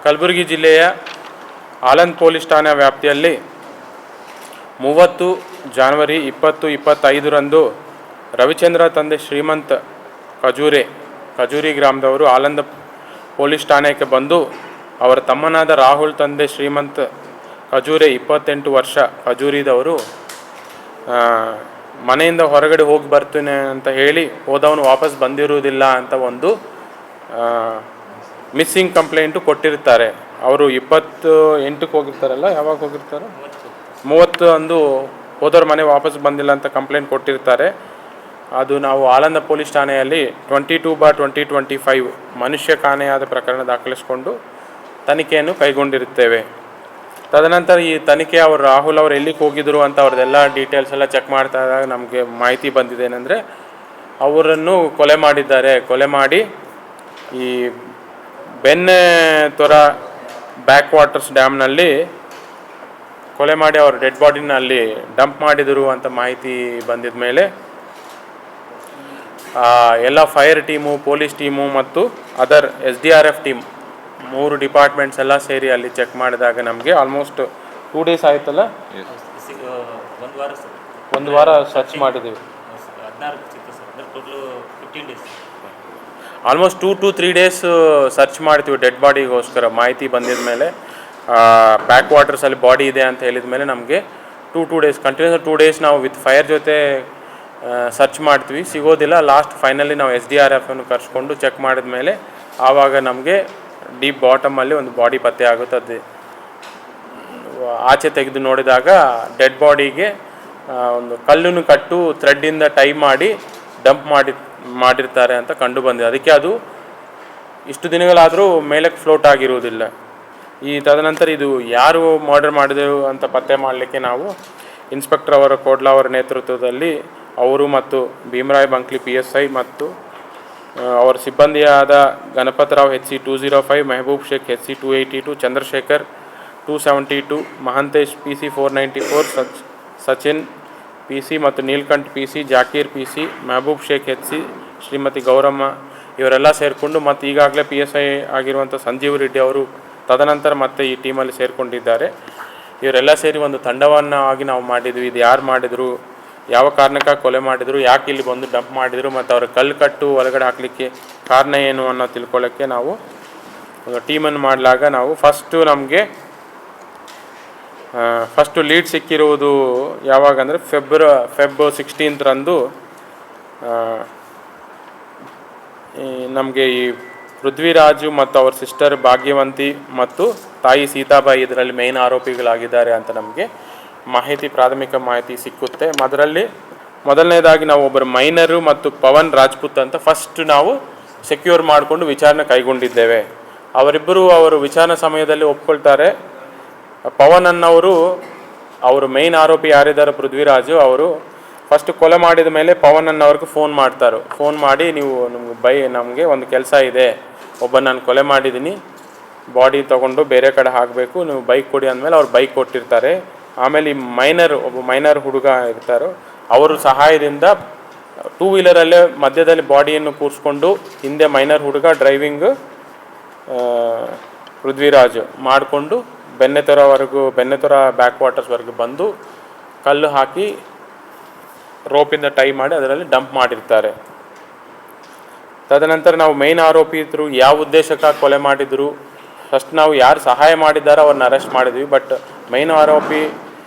ಕಲಬುರಗಿ ಜಿಲ್ಲೆಯ ಆಳಂದ್ ಪೊಲೀಸ್ ಠಾಣಾ ವ್ಯಾಪ್ತಿಯಲ್ಲಿ 30 ಜನವರಿ 2025ರಂದು ರವಿಚಂದ್ರ ತಂದೆ ಶ್ರೀಮಂತ್ ಖಜೂರಿ ಗ್ರಾಮದವರು ಆಳಂದ್ ಪೊಲೀಸ್ ಠಾಣೆಗೆ ಬಂದು ಅವರ ತಮ್ಮನಾದ ರಾಹುಲ್ ತಂದೆ ಶ್ರೀಮಂತ್ ಖಜೂರೆ 28 ವರ್ಷ ಖಜೂರಿದವರು ಮನೆಯಿಂದ ಹೊರಗಡೆ ಹೋಗಿ ಬರ್ತೀನಿ ಅಂತ ಹೇಳಿ ಹೋದವನು ವಾಪಸ್ ಬಂದಿರುವುದಿಲ್ಲ ಅಂತ ಒಂದು ಮಿಸ್ಸಿಂಗ್ ಕಂಪ್ಲೇಂಟು ಕೊಟ್ಟಿರ್ತಾರೆ. ಅವರು 28ಕ್ಕೆ ಹೋಗಿರ್ತಾರಲ್ಲ, ಯಾವಾಗ ಹೋಗಿರ್ತಾರೆ, 30 ಅಂದು ಹೋದವ್ರ ಮನೆ ವಾಪಸ್ ಬಂದಿಲ್ಲ ಅಂತ ಕಂಪ್ಲೇಂಟ್ ಕೊಟ್ಟಿರ್ತಾರೆ. ಅದು ನಾವು ಆಳಂದ ಪೊಲೀಸ್ ಠಾಣೆಯಲ್ಲಿ 22/2025 ಮನುಷ್ಯ ಕಾಣೆಯಾದ ಪ್ರಕರಣ ದಾಖಲಿಸಿಕೊಂಡು ತನಿಖೆಯನ್ನು ಕೈಗೊಂಡಿರುತ್ತೇವೆ. ತದನಂತರ ಈ ತನಿಖೆ ಅವರು ರಾಹುಲ್ ಅವರು ಎಲ್ಲಿಗೆ ಹೋಗಿದ್ರು ಅಂತ ಅವ್ರದ್ದೆಲ್ಲ ಡೀಟೇಲ್ಸ್ ಎಲ್ಲ ಚೆಕ್ ಮಾಡ್ತಾ ಇದ್ದಾಗ ನಮಗೆ ಮಾಹಿತಿ ಬಂದಿದೆ ಏನಂದರೆ ಅವರನ್ನು ಕೊಲೆ ಮಾಡಿದ್ದಾರೆ. ಕೊಲೆ ಮಾಡಿ ಈ ಬೆನ್ನೆತೊರ ಬ್ಯಾಕ್ ವಾಟರ್ಸ್ ಡ್ಯಾಮ್ನಲ್ಲಿ ಕೊಲೆ ಮಾಡಿ ಅವ್ರ ಡೆಡ್ ಬಾಡಿನ ಅಲ್ಲಿ ಡಂಪ್ ಮಾಡಿದರು ಅಂತ ಮಾಹಿತಿ ಬಂದಿದ ಮೇಲೆ ಎಲ್ಲ ಫೈರ್ ಟೀಮು, ಪೊಲೀಸ್ ಟೀಮು ಮತ್ತು ಅದರ್ SDRF ಟೀಮ್ 3 ಡಿಪಾರ್ಟ್ಮೆಂಟ್ಸ್ ಎಲ್ಲ ಸೇರಿ ಅಲ್ಲಿ ಚೆಕ್ ಮಾಡಿದಾಗ ನಮಗೆ ಆಲ್ಮೋಸ್ಟ್ 2 ಡೇಸ್ ಆಯ್ತಲ್ಲ, ಒಂದು ವಾರ ಸರ್ಚ್ ಮಾಡಿದ್ದೀವಿ. ಆಲ್ಮೋಸ್ಟ್ 2 to 3 ಡೇಸ್ ಸರ್ಚ್ ಮಾಡ್ತೀವಿ ಡೆಡ್ ಬಾಡಿಗೋಸ್ಕರ. ಮಾಹಿತಿ ಬಂದಿದ ಮೇಲೆ ಬ್ಯಾಕ್ ವಾಟರ್ಸಲ್ಲಿ ಬಾಡಿ ಇದೆ ಅಂತ ಹೇಳಿದ ಮೇಲೆ ನಮಗೆ 2 ಡೇಸ್ ಕಂಟಿನ್ಯೂಸ್ 2 ಡೇಸ್ ನಾವು ವಿತ್ ಫೈರ್ ಜೊತೆ ಸರ್ಚ್ ಮಾಡ್ತೀವಿ. ಸಿಗೋದಿಲ್ಲ. ಲಾಸ್ಟ್ ಫೈನಲಿ ನಾವು SDRFನ್ನು ಕರೆಸ್ಕೊಂಡು ಚೆಕ್ ಮಾಡಿದ ಮೇಲೆ ಆವಾಗ ನಮಗೆ ಡೀಪ್ ಬಾಟಮಲ್ಲಿ ಒಂದು ಬಾಡಿ ಪತ್ತೆ ಆಗುತ್ತದೆ. ಆಚೆ ತೆಗೆದು ನೋಡಿದಾಗ ಡೆಡ್ ಬಾಡಿಗೆ ಒಂದು ಕಲ್ಲನ್ನು ಕಟ್ಟು ಥ್ರೆಡ್ಡಿಂದ ಟೈ ಮಾಡಿ ಡಂಪ್ ಮಾಡಿರ್ತಾರೆ ಅಂತ ಕಂಡು ಬಂದಿದೆ. ಅದಕ್ಕೆ ಅದು ಇಷ್ಟು ದಿನಗಳಾದರೂ ಮೇಲಕ್ಕೆ ಫ್ಲೋಟ್ ಆಗಿರುವುದಿಲ್ಲ. ಈ ತದನಂತರ ಇದು ಯಾರು ಮರ್ಡರ್ ಮಾಡಿದರು ಅಂತ ಪತ್ತೆ ಮಾಡಲಿಕ್ಕೆ ನಾವು ಇನ್ಸ್ಪೆಕ್ಟರ್ ಅವರ ಕೋಡ್ಲಾ ಅವರ ನೇತೃತ್ವದಲ್ಲಿ ಅವರು ಮತ್ತು ಭೀಮರಾಯ್ ಬಂಕ್ಲಿ PSI ಮತ್ತು ಅವರ ಸಿಬ್ಬಂದಿಯಾದ Ganapatrao HC 205, Mehboob Sheikh HC 282, Chandrashekhar 272, Mahantesh PC 494, Sachin PC ಮತ್ತು Neelkanth PC, Zakir PC, Mehboob Sheikh HC, Shrimati Gowramma ಇವರೆಲ್ಲ ಸೇರಿಕೊಂಡು ಮತ್ತು ಈಗಾಗಲೇ PSI ಆಗಿರುವಂಥ ಸಂಜೀವ್ ರೆಡ್ಡಿ ಅವರು ತದನಂತರ ಮತ್ತೆ ಈ ಟೀಮಲ್ಲಿ ಸೇರಿಕೊಂಡಿದ್ದಾರೆ. ಇವರೆಲ್ಲ ಸೇರಿ ಒಂದು ತಂಡವನ್ನು ಆಗಿ ನಾವು ಮಾಡಿದ್ವಿ. ಇದು ಯಾರು ಮಾಡಿದರು, ಯಾವ ಕಾರಣಕ್ಕೆ ಕೊಲೆ ಮಾಡಿದರು, ಯಾಕೆ ಇಲ್ಲಿ ಬಂದು ಡಂಪ್ ಮಾಡಿದರು ಮತ್ತು ಅವ್ರ ಕಲ್ಲು ಕಟ್ಟು ಒಳಗಡೆ ಹಾಕಲಿಕ್ಕೆ ಕಾರಣ ಏನು ಅನ್ನೋ ತಿಳ್ಕೊಳ್ಳೋಕ್ಕೆ ನಾವು ಒಂದು ಟೀಮನ್ನು ಮಾಡಲಾಗ ನಾವು ಫಸ್ಟು ಲೀಡ್ ಸಿಕ್ಕಿರುವುದು ಯಾವಾಗ ಅಂದರೆ ಫೆಬ್ 16ರಂದು ನಮಗೆ ಈ ಪೃಥ್ವಿರಾಜು ಮತ್ತು ಅವ್ರ ಸಿಸ್ಟರ್ ಭಾಗ್ಯವಂತಿ ಮತ್ತು ತಾಯಿ ಸೀತಾಬಾಯಿ ಇದರಲ್ಲಿ ಮೇನ್ ಆರೋಪಿಗಳಾಗಿದ್ದಾರೆ ಅಂತ ನಮಗೆ ಪ್ರಾಥಮಿಕ ಮಾಹಿತಿ ಸಿಕ್ಕುತ್ತೆ. ಅದರಲ್ಲಿ ಮೊದಲನೇದಾಗಿ ನಾವು ಒಬ್ಬರು ಮೈನರು ಮತ್ತು ಪವನ್ ರಾಜ್ಪೂತ್ ಅಂತ ಫಸ್ಟ್ ನಾವು ಸೆಕ್ಯೂರ್ ಮಾಡಿಕೊಂಡು ವಿಚಾರಣೆ ಕೈಗೊಂಡಿದ್ದೇವೆ. ಅವರು ವಿಚಾರಣೆ ಸಮಯದಲ್ಲಿ ಒಪ್ಕೊಳ್ತಾರೆ. ಪವನ್ ಅನ್ನೋರು ಅವರು ಮೇನ್ ಆರೋಪಿ ಯಾರಿದ್ದಾರೆ ಪೃಥ್ವಿರಾಜು, ಅವರು ಫಸ್ಟ್ ಕೊಲೆ ಮಾಡಿದ ಮೇಲೆ ಪವನ್ ಅನ್ನೋರ್ಗೆ ಫೋನ್ ಮಾಡಿ ನೀವು ನಮಗೆ ಒಂದು ಕೆಲಸ ಇದೆ, ನಾನು ಕೊಲೆ ಮಾಡಿದ್ದೀನಿ, ಬಾಡಿ ತೊಗೊಂಡು ಬೇರೆ ಕಡೆ ಹಾಕಬೇಕು, ನೀವು ಬೈಕ್ ಕೊಡಿ ಅಂದಮೇಲೆ ಅವ್ರು ಬೈಕ್ ಕೊಟ್ಟಿರ್ತಾರೆ. ಆಮೇಲೆ ಈ ಒಬ್ಬ ಮೈನರ್ ಹುಡುಗ ಇರ್ತಾರೋ ಅವರ ಸಹಾಯದಿಂದ 2 ವೀಲರಲ್ಲೇ ಮಧ್ಯದಲ್ಲಿ ಬಾಡಿಯನ್ನು ಕೂರಿಸ್ಕೊಂಡು ಹಿಂದೆ ಮೈನರ್ ಹುಡುಗ ಡ್ರೈವಿಂಗ್ ಪೃಥ್ವಿರಾಜ್ ಮಾಡಿಕೊಂಡು ಬೆನ್ನೆತೊರ ಬ್ಯಾಕ್ ವಾಟರ್ಸ್ವರೆಗೂ ಬಂದು ಕಲ್ಲು ಹಾಕಿ ರೋಪಿಂದ ಟೈ ಮಾಡಿ ಅದರಲ್ಲಿ ಡಂಪ್ ಮಾಡಿರ್ತಾರೆ. ತದನಂತರ ನಾವು ಮೇನ್ ಆರೋಪಿ ಇದ್ರು ಯಾವ ಉದ್ದೇಶಕ್ಕಾಗಿ ಕೊಲೆ ಮಾಡಿದ್ರು, ಫಸ್ಟ್ ನಾವು ಯಾರು ಸಹಾಯ ಮಾಡಿದ್ದಾರೋ ಅವ್ರನ್ನ ಅರೆಸ್ಟ್ ಮಾಡಿದ್ವಿ. ಬಟ್ ಮೇನ್ ಆರೋಪಿ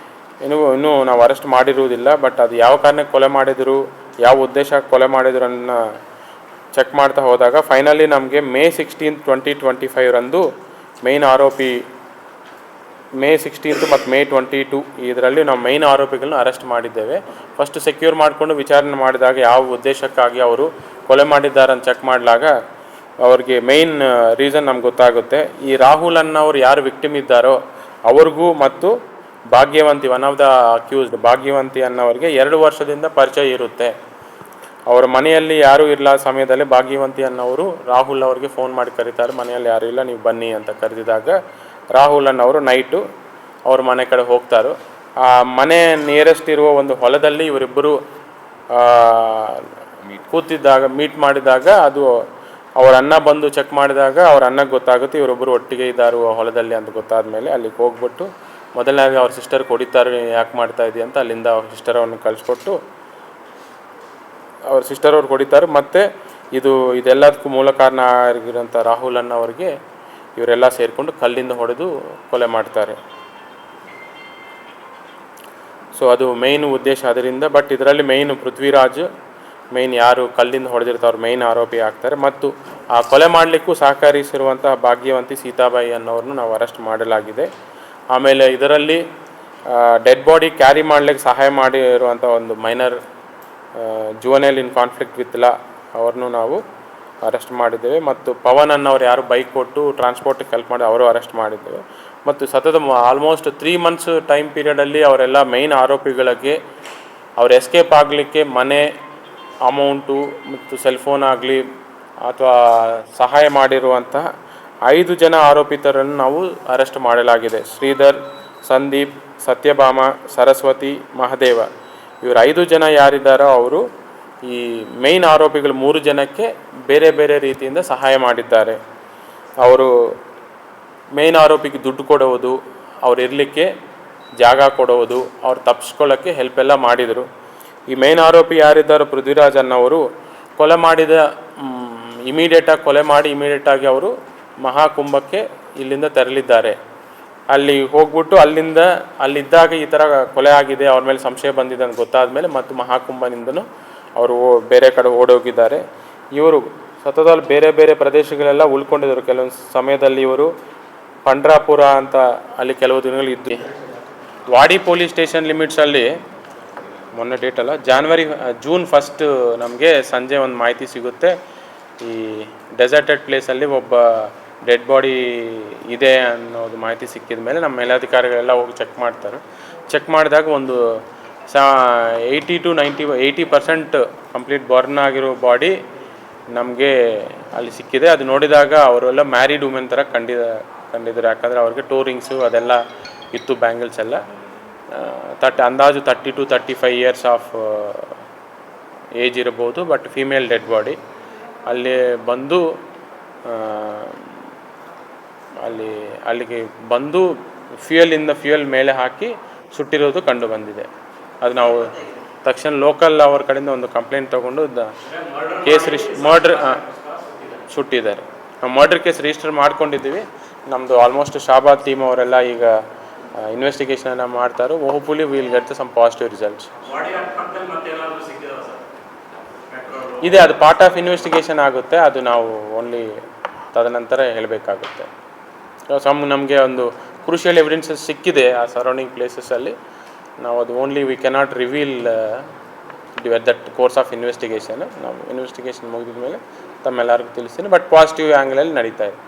ಇನ್ನೂ ನಾವು ಅರೆಸ್ಟ್ ಮಾಡಿರುವುದಿಲ್ಲ. ಬಟ್ ಅದು ಯಾವ ಕಾರಣಕ್ಕೆ ಕೊಲೆ ಮಾಡಿದರು, ಯಾವ ಉದ್ದೇಶಕ್ಕೆ ಕೊಲೆ ಮಾಡಿದ್ರು ಅನ್ನೋ ಚೆಕ್ ಮಾಡ್ತಾ ಹೋದಾಗ ಫೈನಲಿ ನಮಗೆ May 16, 2025ರಂದು ಮೇನ್ ಆರೋಪಿ May 16 ಮತ್ತು May 22 ಇದರಲ್ಲಿ ನಾವು ಮೇನ್ ಆರೋಪಿಗಳನ್ನ ಅರೆಸ್ಟ್ ಮಾಡಿದ್ದೇವೆ. ಫಸ್ಟ್ ಸೆಕ್ಯೂರ್ ಮಾಡಿಕೊಂಡು ವಿಚಾರಣೆ ಮಾಡಿದಾಗ ಯಾವ ಉದ್ದೇಶಕ್ಕಾಗಿ ಅವರು ಕೊಲೆ ಮಾಡಿದ್ದಾರೆ ಅಂತ ಚೆಕ್ ಮಾಡಲಾಗ ಅವ್ರಿಗೆ ಮೇನ್ ರೀಸನ್ ನಮ್ಗೆ ಗೊತ್ತಾಗುತ್ತೆ. ಈ ರಾಹುಲ್ ಅನ್ನೋರು ಯಾರು ವಿಕ್ಟಿಮ್ ಇದ್ದಾರೋ ಅವ್ರಿಗೂ ಮತ್ತು ಭಾಗ್ಯವಂತಿ ಒನ್ ಆಫ್ ದ ಅಕ್ಯೂಸ್ಡ್ ಭಾಗ್ಯವಂತಿ ಅನ್ನೋರಿಗೆ 2 ವರ್ಷದಿಂದ ಪರಿಚಯ ಇರುತ್ತೆ. ಅವರ ಮನೆಯಲ್ಲಿ ಯಾರೂ ಇರಲ್ಲ ಸಮಯದಲ್ಲಿ ಭಾಗ್ಯವಂತಿ ಅನ್ನೋರು ರಾಹುಲ್ ಅವ್ರಿಗೆ ಫೋನ್ ಮಾಡಿ ಕರೀತಾರೆ, ಮನೆಯಲ್ಲಿ ಯಾರೂ ಇಲ್ಲ ನೀವು ಬನ್ನಿ ಅಂತ ಕರೆದಿದಾಗ ರಾಹುಲ್ ಅನ್ನೋರು ನೈಟು ಅವ್ರ ಮನೆ ಕಡೆ ಹೋಗ್ತಾರೋ. ಆ ಮನೆ ನಿಯರೆಸ್ಟ್ ಇರುವ ಒಂದು ಹೊಲದಲ್ಲಿ ಇವರಿಬ್ಬರು ಮೀಟ್ ಮಾಡಿದಾಗ ಅದು ಅವ್ರ ಅಣ್ಣ ಬಂದು ಚೆಕ್ ಮಾಡಿದಾಗ ಅವ್ರ ಅಣ್ಣಗೆ ಗೊತ್ತಾಗುತ್ತೆ ಇವರೊಬ್ಬರು ಒಟ್ಟಿಗೆ ಇದ್ದಾರೆ ಹೊಲದಲ್ಲಿ ಅಂತ ಗೊತ್ತಾದ ಮೇಲೆ ಅಲ್ಲಿಗೆ ಹೋಗ್ಬಿಟ್ಟು ಮೊದಲನೇದಾಗಿ ಅವ್ರ ಸಿಸ್ಟರ್ ಹೊಡಿತಾರೆ, ಯಾಕೆ ಮಾಡ್ತಾ ಇದೆಯಾ ಅಂತ ಅಲ್ಲಿಂದ ಅವ್ರ ಸಿಸ್ಟರ್ ಅವ್ರನ್ನ ಕಳಿಸ್ಕೊಟ್ಟು ಅವ್ರ ಸಿಸ್ಟರ್ ಅವ್ರು ಹೊಡಿತಾರೆ. ಮತ್ತು ಇದೆಲ್ಲದಕ್ಕೂ ಮೂಲ ಕಾರಣ ಆಗಿರೋಂಥ ರಾಹುಲ್ ಅನ್ನೋರಿಗೆ ಇವರೆಲ್ಲ ಸೇರಿಕೊಂಡು ಕಲ್ಲಿಂದ ಹೊಡೆದು ಕೊಲೆ ಮಾಡ್ತಾರೆ. ಸೊ ಅದು ಮೇಯ್ನ್ ಉದ್ದೇಶ ಅದರಿಂದ. ಬಟ್ ಇದರಲ್ಲಿ ಮೇಯ್ನ್ ಪೃಥ್ವಿರಾಜ್ ಯಾರು ಕಲ್ಲಿಂದ ಹೊಡೆದಿರ್ತಾವ್ರು ಮೇಯ್ನ್ ಆರೋಪಿ ಆಗ್ತಾರೆ. ಮತ್ತು ಆ ಕೊಲೆ ಮಾಡಲಿಕ್ಕೂ ಸಹಕರಿಸಿರುವಂತಹ ಭಾಗ್ಯವಂತಿ ಸೀತಾಬಾಯಿ ಅನ್ನೋರನ್ನು ನಾವು ಅರೆಸ್ಟ್ ಮಾಡಲಾಗಿದೆ. ಆಮೇಲೆ ಇದರಲ್ಲಿ ಡೆಡ್ ಬಾಡಿ ಕ್ಯಾರಿ ಮಾಡಲಿಕ್ಕೆ ಸಹಾಯ ಮಾಡಿರುವಂಥ ಒಂದು minor juvenile in conflict with law ಅವ್ರನ್ನೂ ನಾವು ಅರೆಸ್ಟ್ ಮಾಡಿದ್ದೇವೆ. ಮತ್ತು ಪವನ್ ಅನ್ನೋರು ಯಾರು ಬೈಕ್ ಕೊಟ್ಟು ಟ್ರಾನ್ಸ್ಪೋರ್ಟಿಗೆ ಹೆಲ್ಪ್ ಮಾಡಿ ಅವರು ಅರೆಸ್ಟ್ ಮಾಡಿದ್ದೇವೆ. ಮತ್ತು ಸತತ ಆಲ್ಮೋಸ್ಟ್ 3 months ಟೈಮ್ ಪೀರಿಯಡಲ್ಲಿ ಅವರೆಲ್ಲ ಮೇಯ್ನ್ ಆರೋಪಿಗಳಿಗೆ ಅವ್ರು ಎಸ್ಕೇಪ್ ಆಗಲಿಕ್ಕೆ ಮನೆ, ಅಮೌಂಟು ಮತ್ತು ಸೆಲ್ಫೋನ್ ಆಗಲಿ ಅಥವಾ ಸಹಾಯ ಮಾಡಿರುವಂತಹ 5 ಜನ ಆರೋಪಿತರನ್ನು ನಾವು ಅರೆಸ್ಟ್ ಮಾಡಲಾಗಿದೆ. ಶ್ರೀಧರ್, ಸಂದೀಪ್, ಸತ್ಯಭಾಮ, ಸರಸ್ವತಿ, ಮಹದೇವ ಇವರು 5 ಜನ ಯಾರಿದ್ದಾರೋ ಅವರು ಈ ಮೇಯ್ನ್ ಆರೋಪಿಗಳು 3 ಜನಕ್ಕೆ ಬೇರೆ ಬೇರೆ ರೀತಿಯಿಂದ ಸಹಾಯ ಮಾಡಿದ್ದಾರೆ. ಅವರು ಮೇಯ್ನ್ ಆರೋಪಿಗೆ ದುಡ್ಡು ಕೊಡುವುದು, ಅವ್ರು ಇರಲಿಕ್ಕೆ ಜಾಗ ಕೊಡುವುದು, ಅವ್ರು ತಪ್ಪಿಸ್ಕೊಳ್ಳೋಕ್ಕೆ ಹೆಲ್ಪ್ ಎಲ್ಲ ಮಾಡಿದರು. ಈ ಮೇಯ್ನ್ ಆರೋಪಿ ಯಾರಿದ್ದಾರೋ ಪೃಥ್ವಿರಾಜ್ ಅನ್ನೋರು ಕೊಲೆ ಮಾಡಿದ ಇಮಿಡಿಯೇಟಾಗಿ ಕೊಲೆ ಮಾಡಿ ಇಮಿಡಿಯೇಟಾಗಿ ಅವರು ಮಹಾಕುಂಭಕ್ಕೆ ಇಲ್ಲಿಂದ ತೆರಳಿದ್ದಾರೆ. ಅಲ್ಲಿ ಹೋಗ್ಬಿಟ್ಟು ಅಲ್ಲಿದ್ದಾಗ ಈ ಥರ ಕೊಲೆ ಆಗಿದೆ, ಅವ್ರ ಮೇಲೆ ಸಂಶಯ ಬಂದಿದೆ ಅಂತ ಗೊತ್ತಾದ ಮೇಲೆ ಮತ್ತು ಮಹಾಕುಂಭನಿಂದನೂ ಅವರು ಬೇರೆ ಕಡೆ ಓಡೋಗಿದ್ದಾರೆ. ಇವರು ಸತತದಲ್ಲಿ ಬೇರೆ ಬೇರೆ ಪ್ರದೇಶಗಳೆಲ್ಲ ಉಳ್ಕೊಂಡಿದ್ದರು. ಕೆಲವೊಂದು ಸಮಯದಲ್ಲಿ ಇವರು ಪಂಡ್ರಾಪುರ ಅಂತ ಅಲ್ಲಿ ಕೆಲವು ದಿನಗಳು ಇದ್ದು ವಾಡಿ ಪೊಲೀಸ್ ಸ್ಟೇಷನ್ ಲಿಮಿಟ್ಸಲ್ಲಿ ಮೊನ್ನೆ ಡೇಟಲ್ಲ ಜೂನ್ 1 ನಮಗೆ ಸಂಜೆ ಒಂದು ಮಾಹಿತಿ ಸಿಗುತ್ತೆ. ಈ ಡೆಸರ್ಟೆಡ್ ಪ್ಲೇಸಲ್ಲಿ ಒಬ್ಬ ಡೆಡ್ ಬಾಡಿ ಇದೆ ಅನ್ನೋದು ಮಾಹಿತಿ ಸಿಕ್ಕಿದ ಮೇಲೆ ನಮ್ಮ ಮೇಲಧಿಕಾರಿಗಳೆಲ್ಲ ಹೋಗಿ ಚೆಕ್ ಮಾಡ್ತಾರೆ. ಚೆಕ್ ಮಾಡಿದಾಗ ಒಂದು 80 to 80% ಕಂಪ್ಲೀಟ್ ಬರ್ನ್ ಆಗಿರೋ ಬಾಡಿ ನಮಗೆ ಅಲ್ಲಿ ಸಿಕ್ಕಿದೆ. ಅದು ನೋಡಿದಾಗ ಅವರೆಲ್ಲ ಮ್ಯಾರಿಡ್ ವುಮೆನ್ ಥರ ಕಂಡಿದ್ದಾರೆ. ಯಾಕಂದರೆ ಅವ್ರಿಗೆ ಟೋರಿಂಗ್ಸು ಅದೆಲ್ಲ ಇತ್ತು, ಬ್ಯಾಂಗಲ್ಸ್ ಎಲ್ಲ. ಅಂದಾಜು 30 to 35 years ಆಫ್ ಏಜ್ ಇರ್ಬೋದು. ಬಟ್ ಫೀಮೇಲ್ ಡೆಡ್ ಬಾಡಿ ಅಲ್ಲಿ ಬಂದು ಅಲ್ಲಿಗೆ ಬಂದು ಫ್ಯೂಯಲ್ ಮೇಲೆ ಹಾಕಿ ಸುಟ್ಟಿರೋದು ಕಂಡು ಬಂದಿದೆ. ಅದು ನಾವು ತಕ್ಷಣ ಲೋಕಲ್ ಅವ್ರ ಕಡೆಯಿಂದ ಒಂದು ಕಂಪ್ಲೇಂಟ್ ತೊಗೊಂಡು ಕೇಸ್ ಮರ್ಡ್ರ್ ಸುಟ್ಟಿದ್ದಾರೆ. ನಾವು ಮರ್ಡ್ರ್ ಕೇಸ್ ರಿಜಿಸ್ಟರ್ ಮಾಡ್ಕೊಂಡಿದ್ದೀವಿ. ನಮ್ಮದು ಆಲ್ಮೋಸ್ಟ್ ಶಾಬಾದ್ ಟೀಮ್ ಅವರೆಲ್ಲ ಈಗ ಇನ್ವೆಸ್ಟಿಗೇಷನನ್ನು ಮಾಡ್ತಾರೆ. Hopefully will get some positive results. ಇದೆ, ಅದು ಪಾರ್ಟ್ ಆಫ್ ಇನ್ವೆಸ್ಟಿಗೇಷನ್ ಆಗುತ್ತೆ. ಅದು ನಾವು ಓನ್ಲಿ ತದನಂತರ ಹೇಳಬೇಕಾಗುತ್ತೆ. ನಮಗೆ ಒಂದು ಕ್ರೂಷಿಯಲ್ ಎವಿಡೆನ್ಸಸ್ ಸಿಕ್ಕಿದೆ ಆ ಸರೌಂಡಿಂಗ್ ಪ್ಲೇಸಸ್ಸಲ್ಲಿ. ನಾವು ಅದು only we cannot reveal that course of investigation. ನಾವು ಇನ್ವೆಸ್ಟಿಗೇಷನ್ ಮುಗಿದ ಮೇಲೆ ತಮ್ಮೆಲ್ಲರಿಗೂ ತಿಳಿಸ್ತೀನಿ. ಬಟ್ ಪಾಸಿಟಿವ್ ಆ್ಯಂಗಲಲ್ಲಿ ನಡೀತಾ ಇದೆ.